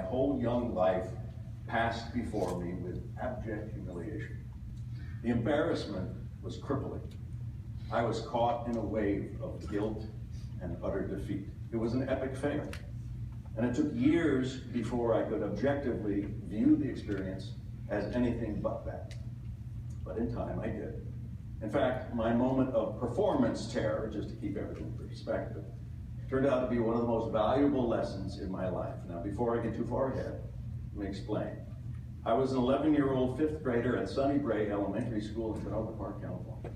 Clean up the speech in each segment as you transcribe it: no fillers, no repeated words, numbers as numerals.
whole young life passed before me with abject humiliation. The embarrassment was crippling. I was caught in a wave of guilt and utter defeat. It was an epic fail. And it took years before I could objectively view the experience as anything but that. But in time, I did. In fact, my moment of performance terror, just to keep everything in perspective, turned out to be one of the most valuable lessons in my life. Now, before I get too far ahead, let me explain. I was an 11-year-old fifth grader at Sunny Brae Elementary School in Pinellas Park, California.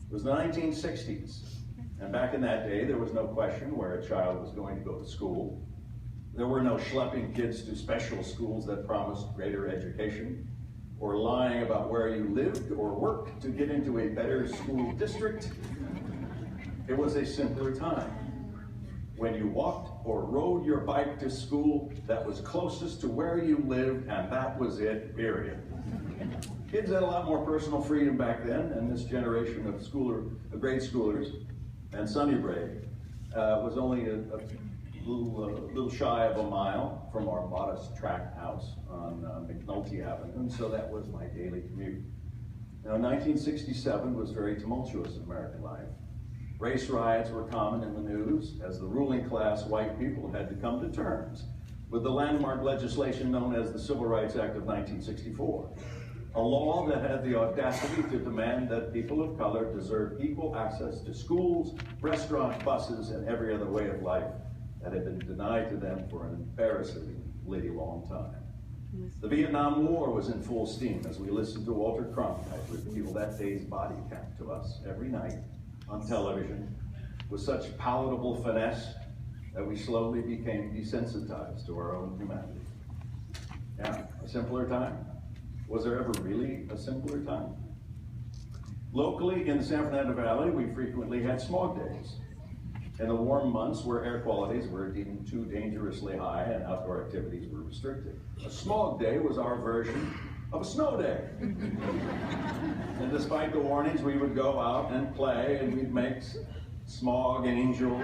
It was the 1960s, and back in that day, there was no question where a child was going to go to school. There were no schlepping kids to special schools that promised greater education, or lying about where you lived or worked to get into a better school district. It was a simpler time. When you walked or rode your bike to school, that was closest to where you lived, and that was it, period. Kids had a lot more personal freedom back then, and this generation of grade schoolers, and Sunny Brae was only a little shy of a mile from our modest tract house on McNulty Avenue, and so that was my daily commute. Now, 1967 was very tumultuous in American life. Race riots were common in the news as the ruling class white people had to come to terms with the landmark legislation known as the Civil Rights Act of 1964, a law that had the audacity to demand that people of color deserve equal access to schools, restaurants, buses, and every other way of life that had been denied to them for an embarrassingly long time. The Vietnam War was in full steam as we listened to Walter Cronkite reveal that day's body count to us every night on television with such palatable finesse that we slowly became desensitized to our own humanity. Yeah, a simpler time? Was there ever really a simpler time? Locally in the San Fernando Valley, we frequently had smog days. In the warm months where air qualities were deemed too dangerously high and outdoor activities were restricted. A smog day was our version of a snow day. And despite the warnings, we would go out and play, and we'd make smog angels.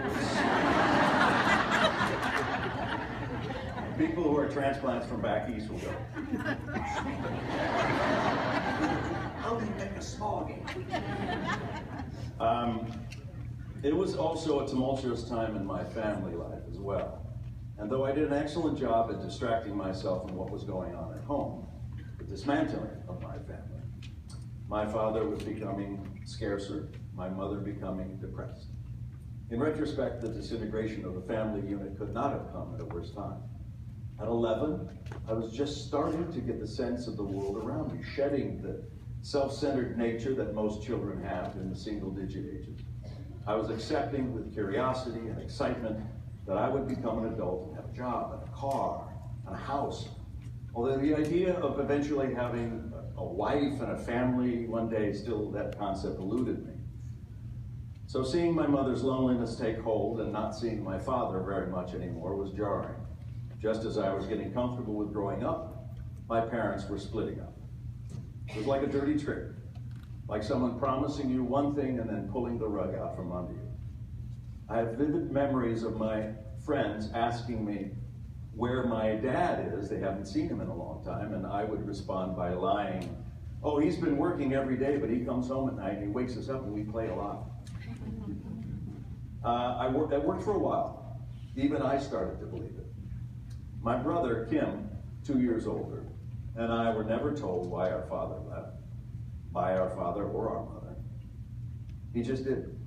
People who are transplants from back east will go, how do you make a smog angel? It was also a tumultuous time in my family life as well. And though I did an excellent job at distracting myself from what was going on at home, the dismantling of my family, my father was becoming scarcer, my mother becoming depressed. In retrospect, the disintegration of the family unit could not have come at a worse time. At 11, I was just starting to get the sense of the world around me, shedding the self-centered nature that most children have in the single-digit ages. I was accepting with curiosity and excitement that I would become an adult and have a job and a car and a house. Although the idea of eventually having a wife and a family one day, still that concept eluded me. So seeing my mother's loneliness take hold and not seeing my father very much anymore was jarring. Just as I was getting comfortable with growing up, my parents were splitting up. It was like a dirty trick. Like someone promising you one thing and then pulling the rug out from under you. I have vivid memories of my friends asking me where my dad is. They haven't seen him in a long time, and I would respond by lying. Oh, he's been working every day, but he comes home at night and he wakes us up and we play a lot. That worked for a while. Even I started to believe it. My brother, Kim, 2 years older, and I were never told why our father left. By our father or our mother. He just did.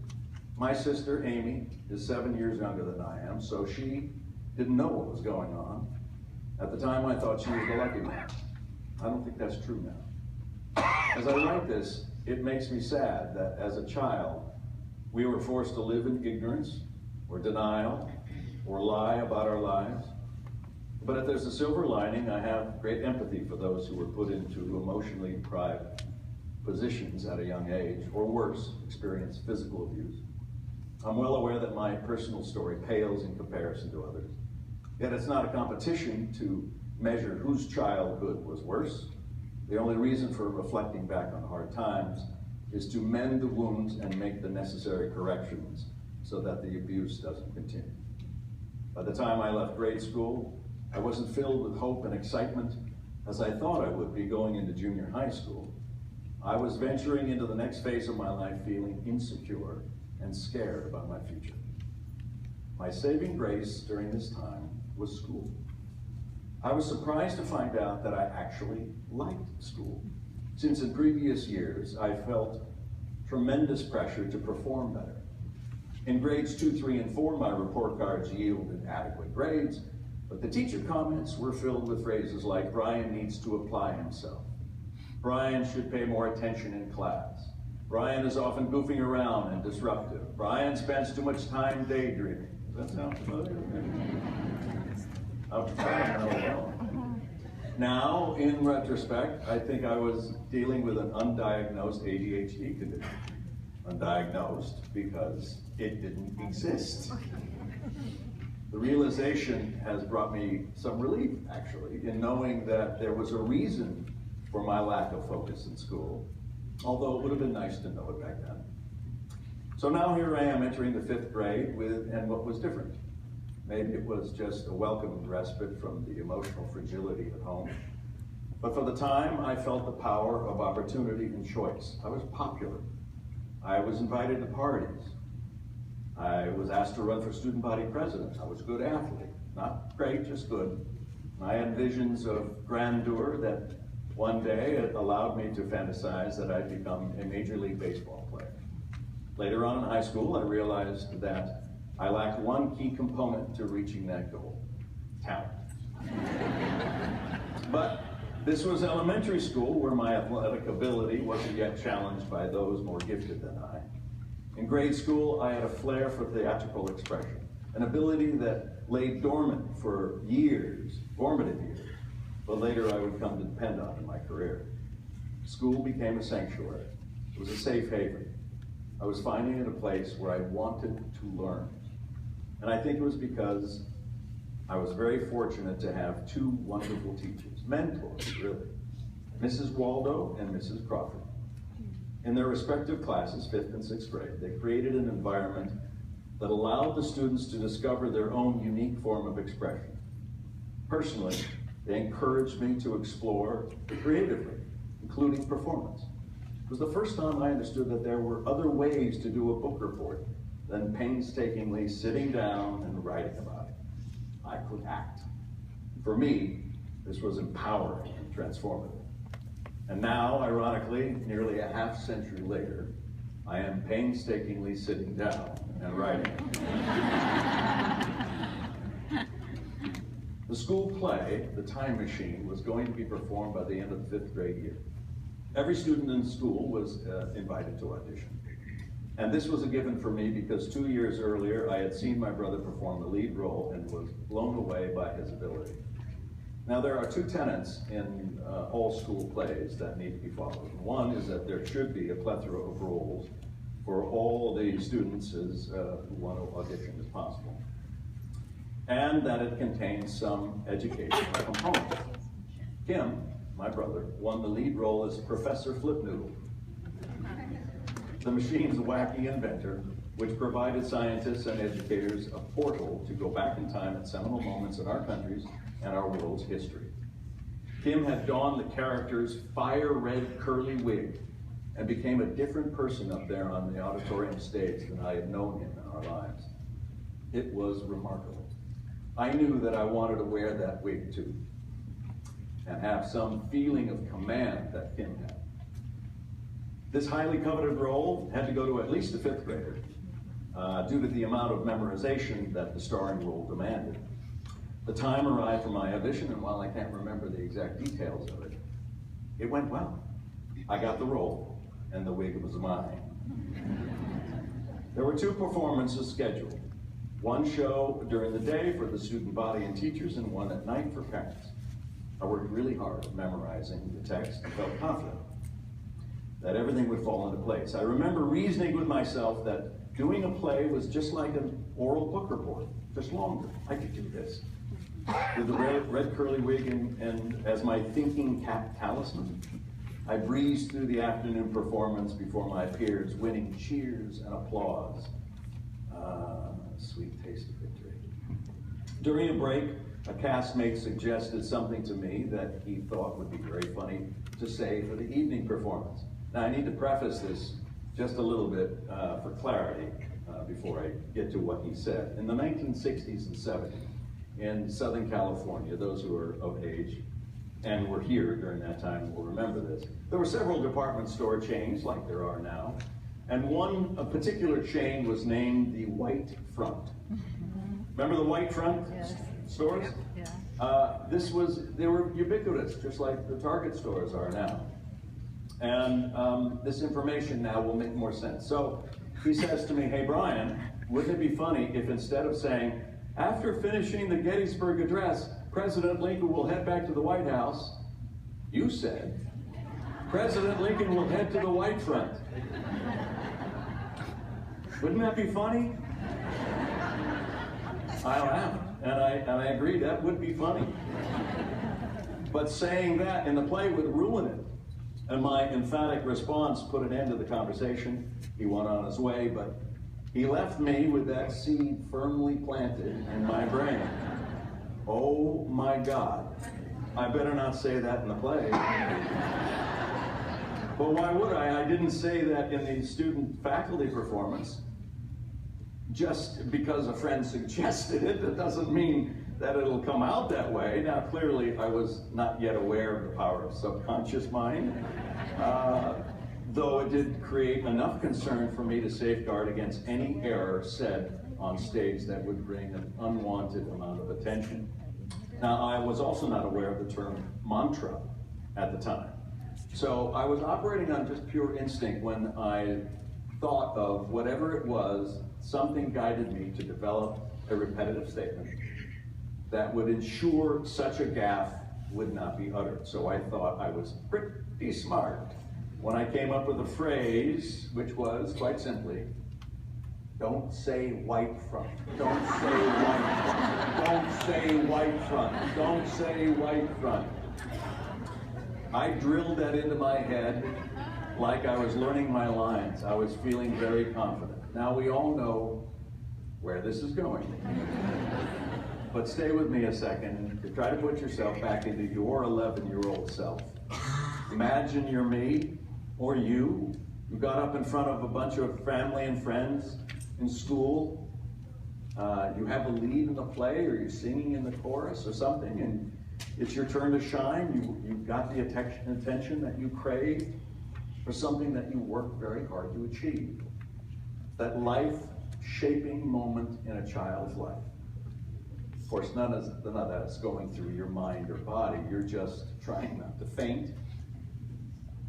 My sister, Amy, is 7 years younger than I am, so she didn't know what was going on. At the time, I thought she was the lucky one. I don't think that's true now. As I write this, it makes me sad that as a child, we were forced to live in ignorance, or denial, or lie about our lives. But if there's a silver lining, I have great empathy for those who were put into emotionally deprived positions at a young age, or worse, experience physical abuse. I'm well aware that my personal story pales in comparison to others. Yet it's not a competition to measure whose childhood was worse. The only reason for reflecting back on hard times is to mend the wounds and make the necessary corrections so that the abuse doesn't continue. By the time I left grade school, I wasn't filled with hope and excitement as I thought I would be going into junior high school. I was venturing into the next phase of my life feeling insecure and scared about my future. My saving grace during this time was school. I was surprised to find out that I actually liked school, since in previous years I felt tremendous pressure to perform better. In grades 2, 3, and 4, my report cards yielded adequate grades, but the teacher comments were filled with phrases like, Bryan needs to apply himself. Bryan should pay more attention in class. Bryan is often goofing around and disruptive. Bryan spends too much time daydreaming. Does that sound familiar? Now, in retrospect, I think I was dealing with an undiagnosed ADHD condition. Undiagnosed because it didn't exist. The realization has brought me some relief, actually, in knowing that there was a reason for my lack of focus in school, although it would have been nice to know it back then. So now here I am entering the 5th grade and what was different? Maybe it was just a welcome respite from the emotional fragility at home. But for the time, I felt the power of opportunity and choice. I was popular. I was invited to parties. I was asked to run for student body president. I was a good athlete. Not great, just good. I had visions of grandeur that one day it allowed me to fantasize that I'd become a Major League Baseball player. Later on in high school, I realized that I lacked one key component to reaching that goal: talent. But this was elementary school, where my athletic ability wasn't yet challenged by those more gifted than I. In grade school, I had a flair for theatrical expression, an ability that lay dormant for years, formative years, but later I would come to depend on in my career. School became a sanctuary. It was a safe haven. I was finally in a place where I wanted to learn. And I think it was because I was very fortunate to have two wonderful teachers, mentors, really, Mrs. Waldo and Mrs. Crawford. In their respective classes, 5th and 6th grade, they created an environment that allowed the students to discover their own unique form of expression. Personally, they encouraged me to explore creatively, including performance. It was the first time I understood that there were other ways to do a book report than painstakingly sitting down and writing about it. I could act. For me, this was empowering and transformative. And now, ironically, nearly a half-century later, I am painstakingly sitting down and writing. The school play, The Time Machine, was going to be performed by the end of the 5th grade year. Every student in school was invited to audition. And this was a given for me because 2 years earlier, I had seen my brother perform the lead role and was blown away by his ability. Now, there are two tenets in all school plays that need to be followed. One is that there should be a plethora of roles for all the students who want to audition as possible, and that it contains some educational component. Kim, my brother, won the lead role as Professor Flipnoodle, the machine's wacky inventor, which provided scientists and educators a portal to go back in time at seminal moments in our country's and our world's history. Kim had donned the character's fire-red curly wig and became a different person up there on the auditorium stage than I had known him in our lives. It was remarkable. I knew that I wanted to wear that wig too, and have some feeling of command that Kim had. This highly coveted role had to go to at least a 5th grader due to the amount of memorization that the starring role demanded. The time arrived for my audition, and while I can't remember the exact details of it, it went well. I got the role, and the wig was mine. There were 2 performances scheduled. One show during the day for the student body and teachers, and one at night for parents. I worked really hard at memorizing the text and felt confident that everything would fall into place. I remember reasoning with myself that doing a play was just like an oral book report, just longer. I could do this. With the red curly wig and as my thinking cap talisman, I breezed through the afternoon performance before my peers, winning cheers and applause. Sweet taste of victory. During a break, a castmate suggested something to me that he thought would be very funny to say for the evening performance. Now, I need to preface this just a little bit for clarity before I get to what he said. In the 1960s and 70s, in Southern California, those who are of age and were here during that time will remember this. There were several department store chains, like there are now, and a particular chain was named the White Front. Remember the White Front stores? Yeah. They were ubiquitous, just like the Target stores are now. And this information now will make more sense. So he says to me, "Hey Bryan, wouldn't it be funny if instead of saying, after finishing the Gettysburg Address, President Lincoln will head back to the White House, you said, President Lincoln will head to the White Front." Wouldn't that be funny? I laughed, and I agree, that would be funny. But saying that in the play would ruin it. And my emphatic response put an end to the conversation. He went on his way, but he left me with that seed firmly planted in my brain. Oh my God, I better not say that in the play. But why would I? I didn't say that in the student-faculty performance. Just because a friend suggested it, that doesn't mean that it'll come out that way. Now, clearly, I was not yet aware of the power of subconscious mind, though it did create enough concern for me to safeguard against any error said on stage that would bring an unwanted amount of attention. Now, I was also not aware of the term mantra at the time. So I was operating on just pure instinct when I thought of whatever it was. Something guided me to develop a repetitive statement that would ensure such a gaffe would not be uttered. So I thought I was pretty smart when I came up with a phrase, which was quite simply, "Don't say white front. Don't say white front. Don't say white front. Don't say white front." I drilled that into my head like I was learning my lines. I was feeling very confident. Now we all know where this is going. But stay with me a second to try to put yourself back into your 11-year-old self. Imagine you're me, or you got up in front of a bunch of family and friends in school. You have a lead in the play, or you're singing in the chorus or something, and it's your turn to shine. You've got the attention that you crave for something that you work very hard to achieve. That life-shaping moment in a child's life. Of course, none of that's going through your mind or body. You're just trying not to faint,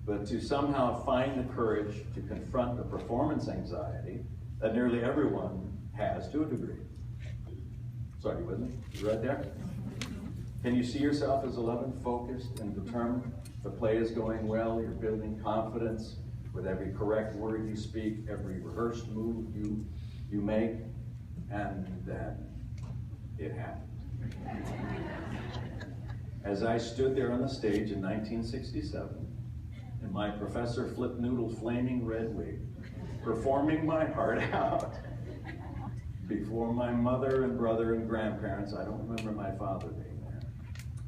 but to somehow find the courage to confront the performance anxiety that nearly everyone has to a degree. Sorry, you with me? You right there? Can you see yourself as 11, focused and determined? The play is going well, you're building confidence with every correct word you speak, every rehearsed move you make, and then it happened. As I stood there on the stage in 1967, in my Professor Flipnoodle flaming red wig, performing my heart out before my mother and brother and grandparents, I don't remember my father being there,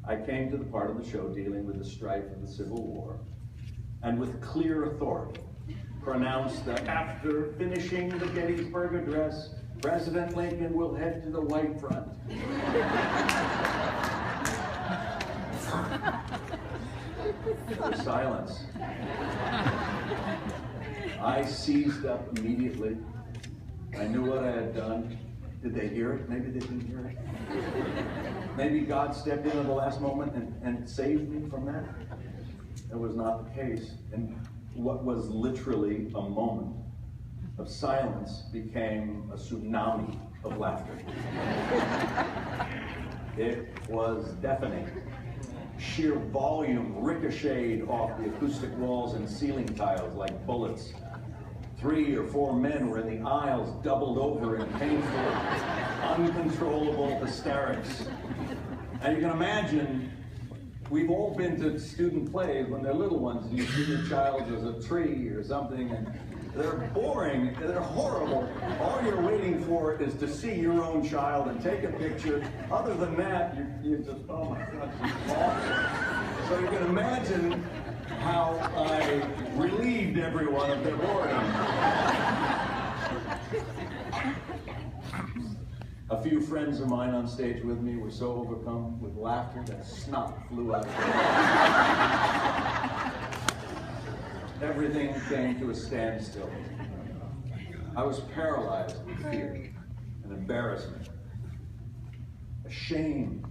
I came to the part of the show dealing with the strife of the Civil War, and with clear authority pronounced that after finishing the Gettysburg Address, President Lincoln will head to the White Front. There was silence. I seized up immediately. I knew what I had done. Did they hear it? Maybe they didn't hear it. Maybe God stepped in at the last moment and saved me from that. That was not the case. And what was literally a moment of silence became a tsunami of laughter. It was deafening. Sheer volume ricocheted off the acoustic walls and ceiling tiles like bullets. 3 or 4 men were in the aisles, doubled over in painful, uncontrollable hysterics. And you can imagine, we've all been to student plays when they're little ones, and you see your child as a tree or something, and They're boring, they're horrible. All you're waiting for is to see your own child and take a picture. Other than that, you just, oh my God, it's awful. So you can imagine how I relieved everyone of their boredom. A few friends of mine on stage with me were so overcome with laughter that snot flew out of their mouths. Everything came to a standstill. I was paralyzed with fear and embarrassment, ashamed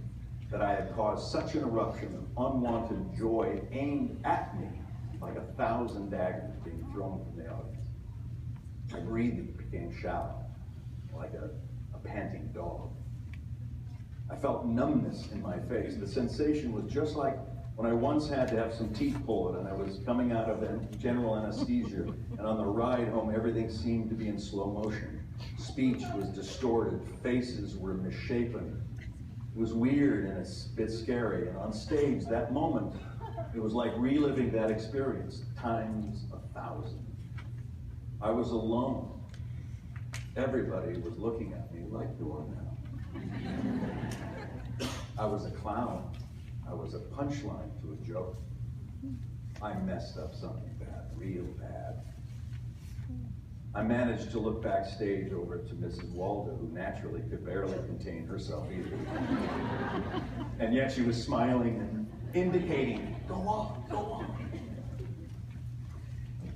that I had caused such an eruption of unwanted joy aimed at me like 1,000 daggers being thrown from the audience. My breathing became shallow, like a panting dog. I felt numbness in my face. The sensation was just like when I once had to have some teeth pulled and I was coming out of general anesthesia, and on the ride home everything seemed to be in slow motion. Speech was distorted, faces were misshapen. It was weird and a bit scary, and on stage, that moment, it was like reliving that experience times 1,000. I was alone. Everybody was looking at me like you are now. I was a clown. I was a punchline to a joke. I messed up something bad, real bad. I managed to look backstage over to Mrs. Waldo, who naturally could barely contain herself either. And yet she was smiling and indicating, go on, go on.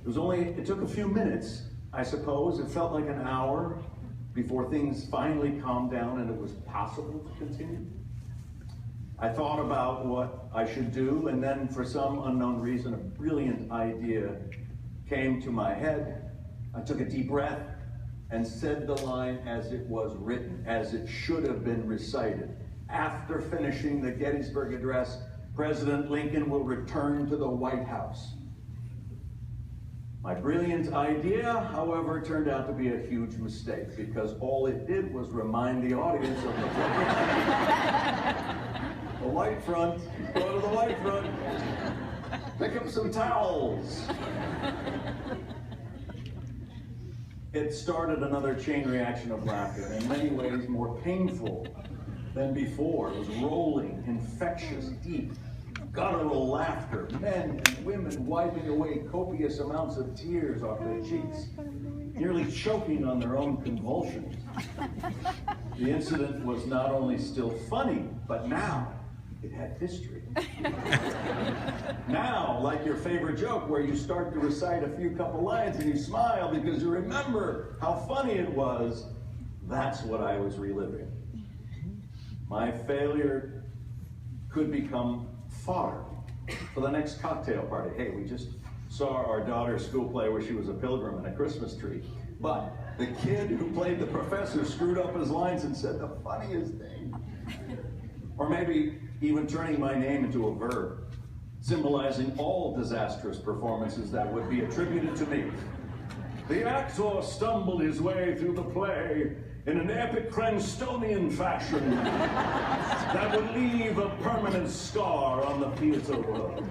It took a few minutes, I suppose. It felt like an hour before things finally calmed down and it was possible to continue. I thought about what I should do, and then for some unknown reason, a brilliant idea came to my head. I took a deep breath and said the line as it was written, as it should have been recited. After finishing the Gettysburg Address, President Lincoln will return to the White House. My brilliant idea, however, turned out to be a huge mistake, because all it did was remind the audience of the white front. Go to the white front. Pick up some towels. It started another chain reaction of laughter, in many ways more painful than before. It was rolling, infectious, deep, guttural laughter, men and women wiping away copious amounts of tears off their cheeks, nearly choking on their own convulsions. The incident was not only still funny, but now it had history. Now, like your favorite joke where you start to recite a few couple lines and you smile because you remember how funny it was, that's what I was reliving. My failure could become fodder for the next cocktail party. Hey, we just saw our daughter's school play where she was a pilgrim and a Christmas tree. But the kid who played the professor screwed up his lines and said the funniest thing. Or maybe even turning my name into a verb, symbolizing all disastrous performances that would be attributed to me. The actor stumbled his way through the play in an epic Cranstonian fashion that would leave a permanent scar on the theater world.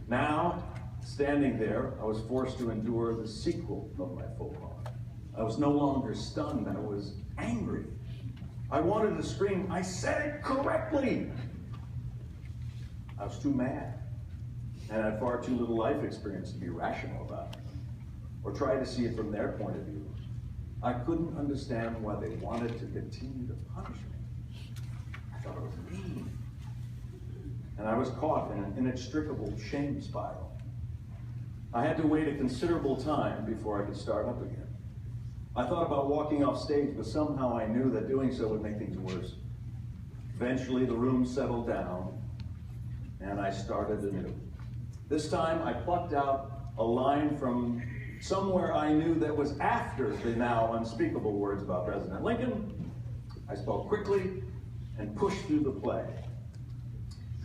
Now, standing there, I was forced to endure the sequel of my faux pas. I was no longer stunned, I was angry. I wanted to scream, I said it correctly! I was too mad, and had far too little life experience to be rational about it, or try to see it from their point of view. I couldn't understand why they wanted to continue to punish me. I thought it was mean. And I was caught in an inextricable shame spiral. I had to wait a considerable time before I could start up again. I thought about walking off stage, but somehow I knew that doing so would make things worse. Eventually, the room settled down, and I started anew. This time, I plucked out a line from somewhere I knew that was after the now unspeakable words about President Lincoln. I spoke quickly and pushed through the play.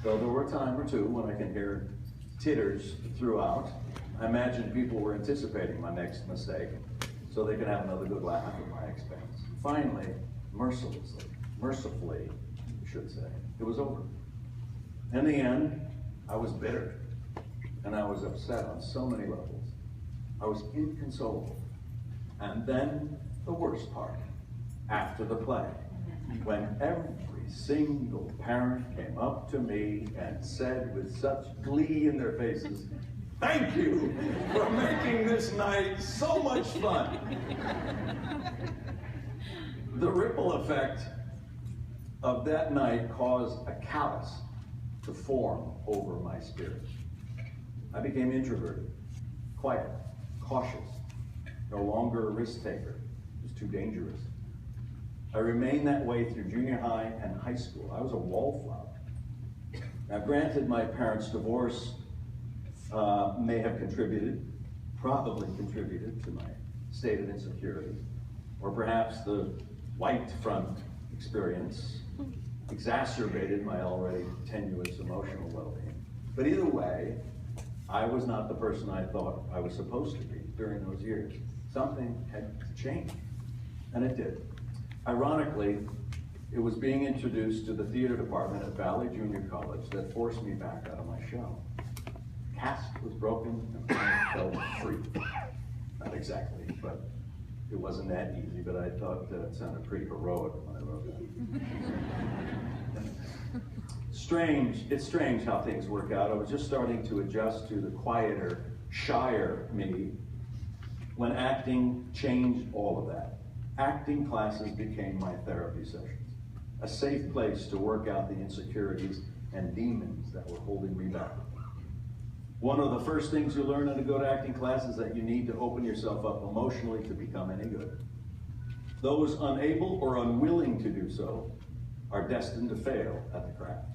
Though there were a time or two when I can hear titters throughout, I imagine people were anticipating my next mistake, so they could have another good laugh at my expense. Finally, mercifully, I should say, it was over. In the end, I was bitter. and I was upset on so many levels. I was inconsolable. And then the worst part, after the play, when every single parent came up to me and said with such glee in their faces, "Thank you for making this night so much fun." The ripple effect of that night caused a callus to form over my spirit. I became introverted, quiet, cautious, no longer a risk taker. It was too dangerous. I remained that way through junior high and high school. I was a wallflower. Now granted, my parents' divorce may have probably contributed to my state of insecurity, or perhaps the white front experience exacerbated my already tenuous emotional well-being. But either way, I was not the person I thought I was supposed to be during those years. Something had to change, and it did. Ironically, it was being introduced to the theater department at Valley Junior College that forced me back out of my shell. Cast was broken and I felt free. Not exactly, but it wasn't that easy, but I thought it sounded pretty heroic when I wrote that. It's strange how things work out. I was just starting to adjust to the quieter, shyer me when acting changed all of that. Acting classes became my therapy sessions, a safe place to work out the insecurities and demons that were holding me back. One of the first things you learn when you go to acting class is that you need to open yourself up emotionally to become any good. Those unable or unwilling to do so are destined to fail at the craft.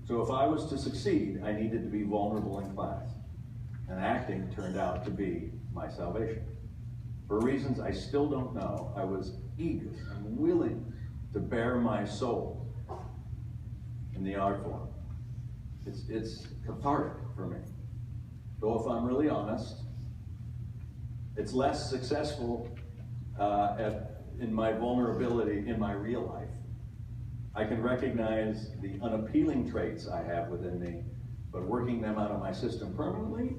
So if I was to succeed, I needed to be vulnerable in class. And acting turned out to be my salvation. For reasons I still don't know, I was eager and willing to bare my soul in the art form. It's cathartic for me. Though if I'm really honest, it's less successful in my vulnerability in my real life. I can recognize the unappealing traits I have within me, but working them out of my system permanently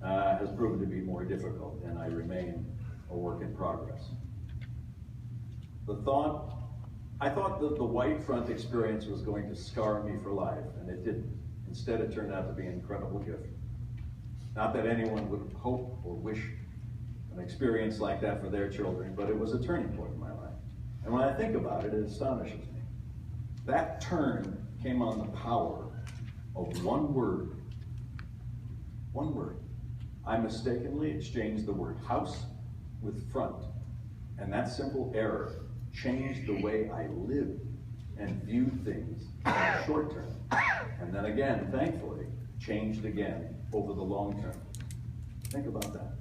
has proven to be more difficult, and I remain a work in progress. I thought that the white front experience was going to scar me for life, and it didn't. Instead, it turned out to be an incredible gift. Not that anyone would hope or wish an experience like that for their children, but it was a turning point in my life. And when I think about it, it astonishes me. That turn came on the power of one word. One word. I mistakenly exchanged the word house with front. And that simple error changed the way I lived and viewed things in the short term. And then again, thankfully, changed again over the long term. Think about that.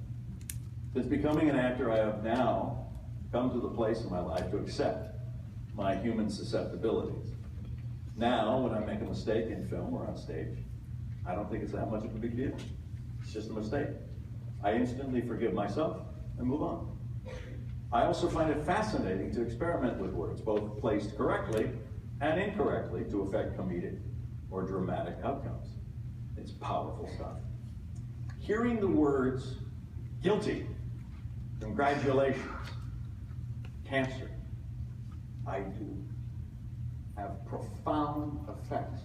Since becoming an actor, I have now come to the place in my life to accept my human susceptibilities. Now, when I make a mistake in film or on stage, I don't think it's that much of a big deal. It's just a mistake. I instantly forgive myself and move on. I also find it fascinating to experiment with words, both placed correctly and incorrectly to affect comedic or dramatic outcomes. It's powerful stuff. Hearing the words guilty, congratulations, cancer, I do, have profound effects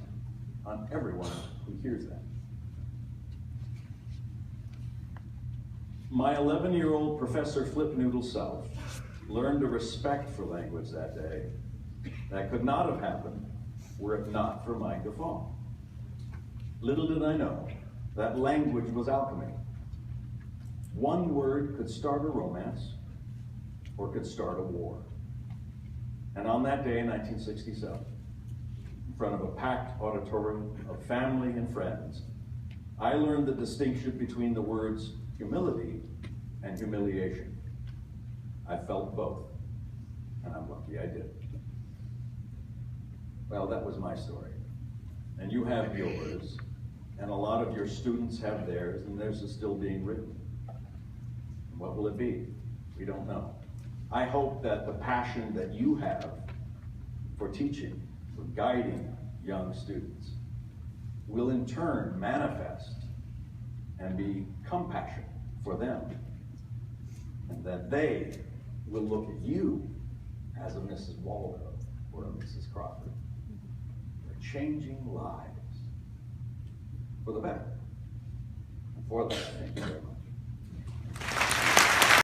on everyone who hears that. My 11-year-old Professor Flipnoodle self learned a respect for language that day that could not have happened were it not for my guffaw. Little did I know that language was alchemy. One word could start a romance or could start a war. And on that day in 1967, in front of a packed auditorium of family and friends, I learned the distinction between the words humility and humiliation. I felt both, and I'm lucky I did. Well, that was my story. And you have yours, and a lot of your students have theirs, and theirs is still being written. And what will it be? We don't know. I hope that the passion that you have for teaching, for guiding young students, will in turn manifest and be compassionate for them. And then they will look at you as a Mrs. Waldo or a Mrs. Crawford. They're changing lives for the better. And for that, I think